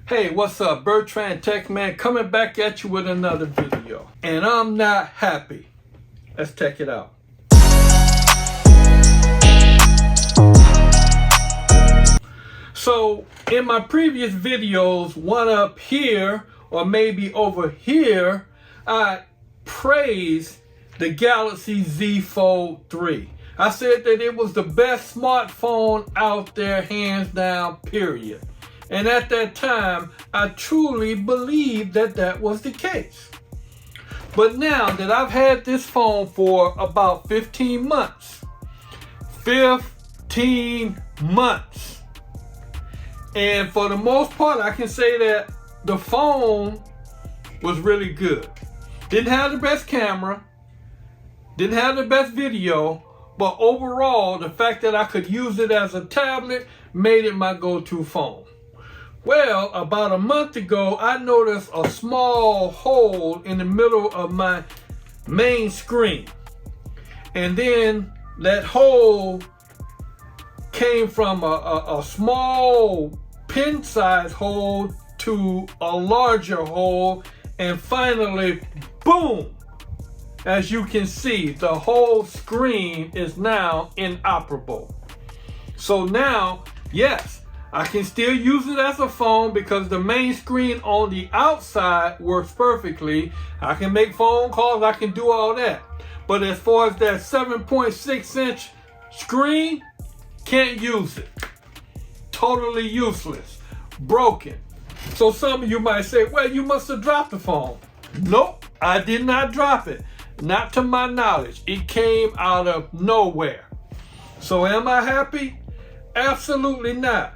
Hey, what's up? Bertrand Tech Man coming back at you with another video. And I'm not happy. Let's check it out. So, in my previous videos, one up here or maybe over here, I praised the Galaxy Z Fold 3. I said that it was the best smartphone out there, hands down, period. And at that time, I truly believed that that was the case. But now that I've had this phone for about 15 months, 15 months, and for the most part, I can say that the phone was really good. Didn't have the best camera, didn't have the best video, but overall, the fact that I could use it as a tablet made it my go-to phone. Well, about a month ago, I noticed a small hole in the middle of my main screen. And then that hole came from a small pin-sized hole to a larger hole. And finally, boom! As you can see, the whole screen is now inoperable. So now, yes, I can still use it as a phone because the main screen on the outside works perfectly. I can make phone calls, I can do all that. But as far as that 7.6-inch screen, can't use it. Totally useless. Broken. So some of you might say, well, you must have dropped the phone. Nope, I did not drop it. Not to my knowledge. It came out of nowhere. So am I happy? Absolutely not.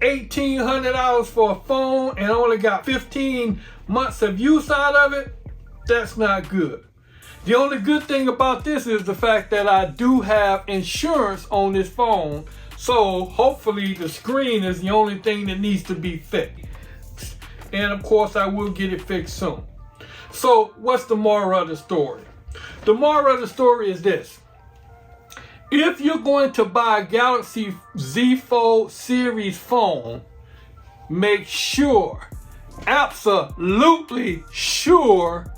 $1,800 for a phone and only got 15 months of use out of it? That's not good. The only good thing about this is the fact that I do have insurance on this phone. So hopefully the screen is the only thing that needs to be fixed. And of course I will get it fixed soon. So what's the moral of the story? The moral of the story is this. If you're going to buy a Galaxy Z Fold series phone, make sure, absolutely sure,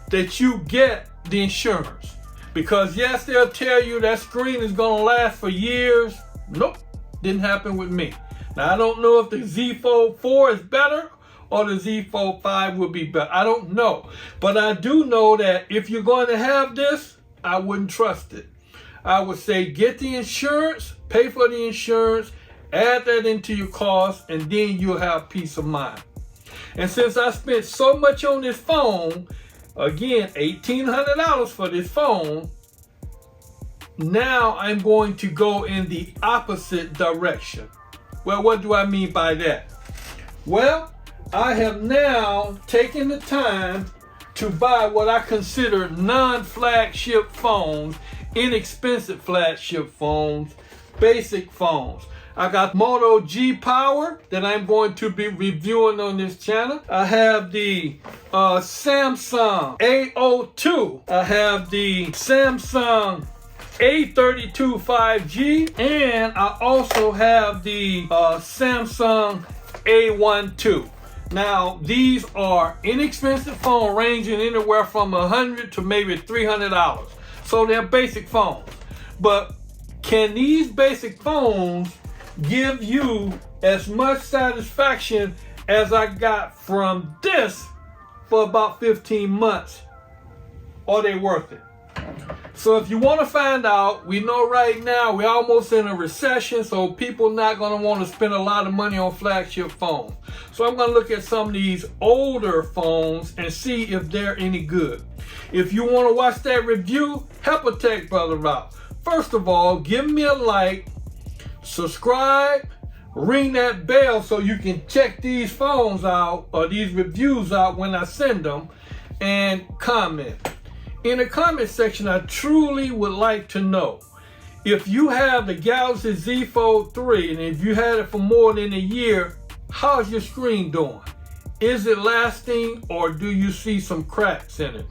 that you get the insurance. Because yes, they'll tell you that screen is going to last for years. Nope, didn't happen with me. Now I don't know if the Z Fold 4 is better or the Z Fold 5 will be better. I don't know. But I do know that if you're going to have this, I wouldn't trust it. I would say get the insurance, pay for the insurance, add that into your cost, and then you'll have peace of mind. And since I spent so much on this phone, again, $1,800 for this phone, now I'm going to go in the opposite direction. Well, what do I mean by that? Well, I have now taken the time to buy what I consider non-flagship phones, inexpensive flagship phones, basic phones. I got Moto G Power that I'm going to be reviewing on this channel. I have the Samsung A02. I have the Samsung A32 5G, and I also have the Samsung A12. Now, these are inexpensive phones ranging anywhere from $100 to maybe $300. So they're basic phones. But can these basic phones give you as much satisfaction as I got from this for about 15 months? Are they worth it? So if you want to find out, we know right now we're almost in a recession, so people not going to want to spend a lot of money on flagship phones. So I'm going to look at some of these older phones and see if they're any good. If you want to watch that review, help a tech brother out. First of all, give me a like, subscribe, ring that bell so you can check these phones out or these reviews out when I send them, and comment. In the comment section, I truly would like to know if you have the Galaxy Z Fold 3 and if you had it for more than a year, how's your screen doing? Is it lasting or do you see some cracks in it?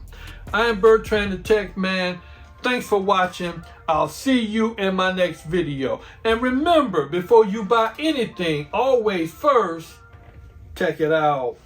I am Bertrand the Tech Man. Thanks for watching. I'll see you in my next video. And remember, before you buy anything, always first Check it out.